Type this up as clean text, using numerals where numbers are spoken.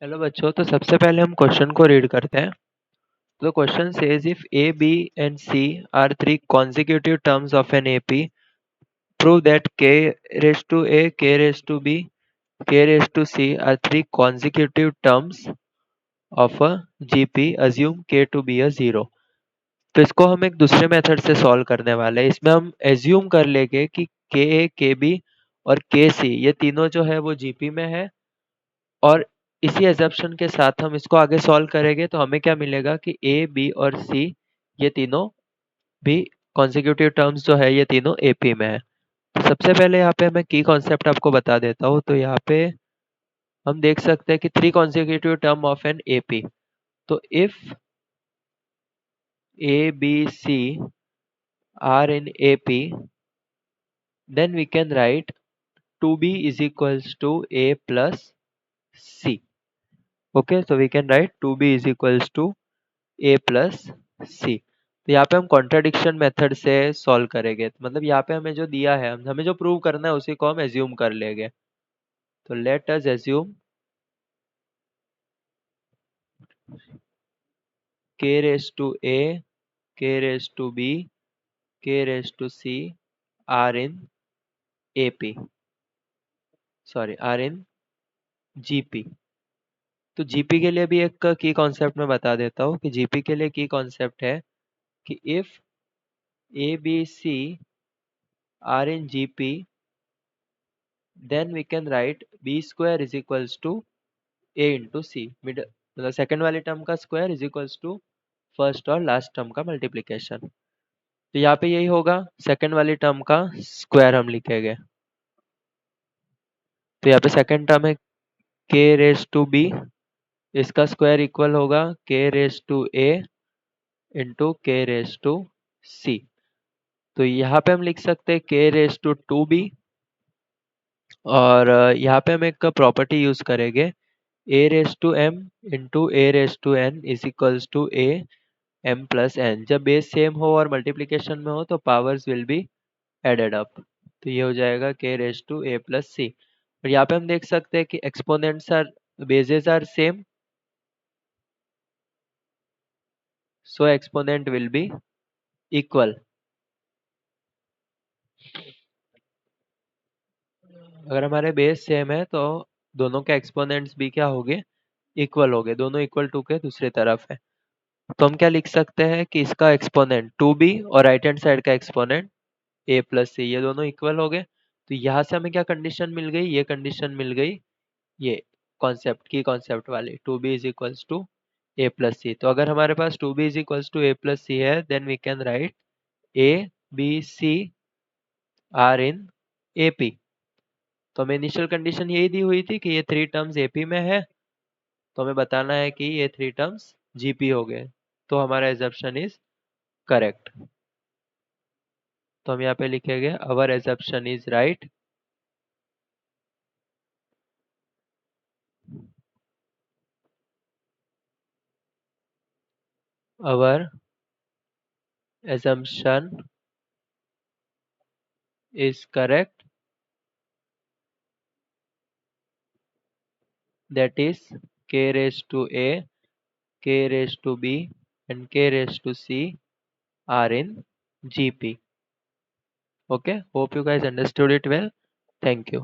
Hello बच्चों, तो सबसे पहले हम क्वेश्चन को रीड करते हैं। तो question says if A B and C are three consecutive terms of an AP, prove that k raised to a, k raised to b, k raised to c are three consecutive terms of a GP, assume k to be a zero। तो इसको हम एक दूसरे method से solve करने वाले हैं। इसमें हम एज्यूम कर लेंगे कि के ए, के बी और के सी ये तीनों जो है वो जीपी में है, और इसी एजम्पशन के साथ हम इसको आगे सॉल्व करेंगे तो हमें क्या मिलेगा कि ए, बी और सी ये तीनों भी कॉन्जिक्यूटिव टर्म्स जो है ये तीनों एपी में है। तो सबसे पहले यहाँ पे मैं की कॉन्सेप्ट आपको बता देता हूँ। तो यहाँ पे हम देख सकते हैं कि three consecutive term of an AP. तो if A B C are in AP, then we can write 2b is equals to a plus c। Okay, so we can write 2b is equals to a plus C. तो यहाँ पे हम contradiction method से solve करेंगे। मतलब यहाँ पे हमें जो दिया है, हमें जो प्रूव करना है उसी को हम एज्यूम कर लेंगे। तो let us assume k raise to a, k raise to b, k raise to c are in AP, sorry are in GP। तो GP के लिए भी एक की कॉन्सेप्ट में बता देता हूँ कि GP के लिए की कॉन्सेप्ट है कि if A B C are in GP, then we can write b square is equals to a into C. Mid मतलब सेकेंड वाले टर्म का square is equals to first और लास्ट टर्म का मल्टीप्लिकेशन। तो यहाँ पे यही होगा, सेकेंड वाली टर्म का स्क्वायर हम लिखेंगे। तो यहाँ पे सेकेंड टर्म है k रेज टू b, इसका स्क्वायर इक्वल होगा k raise to a into k raise to c। तो यहाँ पे हम लिख सकते हैं k रेज टू 2b, और यहाँ पे हम एक प्रॉपर्टी यूज करेंगे a raise to m into a raise to n is equals to a m plus n। जब बेस सेम हो और मल्टीप्लिकेशन में हो तो powers will be added up. तो ये हो जाएगा k raise to a plus C. और यहाँ पे हम देख सकते हैं कि exponents are bases are same, so exponent will be equal. अगर हमारे बेस सेम है तो दोनों के एक्सपोनेंट्स भी क्या होंगे, इक्वल होंगे। दोनों इक्वल टू के दूसरी तरफ है। तो हम क्या लिख सकते हैं कि इसका एक्सपोनेंट 2b और राइट हैंड साइड का एक्सपोनेंट a प्लस सी, ये दोनों इक्वल हो गए। तो यहाँ से हमें क्या कंडीशन मिल गई, ये कंडीशन मिल गई, ये कॉन्सेप्ट की कॉन्सेप्ट वाली 2b is equals to a plus C. तो अगर हमारे पास 2b is equals to a plus C है, then we can write a b c are in AP। तो हमें इनिशियल कंडीशन यही दी हुई थी कि ये थ्री टर्म्स AP में है, तो हमें बताना है कि ये थ्री टर्म्स GP हो गए। तो हमारा एजम्पशन इज करेक्ट। तो हम यहाँ पे लिखेंगे our assumption is right, our assumption is correct, that is k raised to a, k raised to b and k raised to c are in GP। Okay, hope you guys understood it well. Thank you.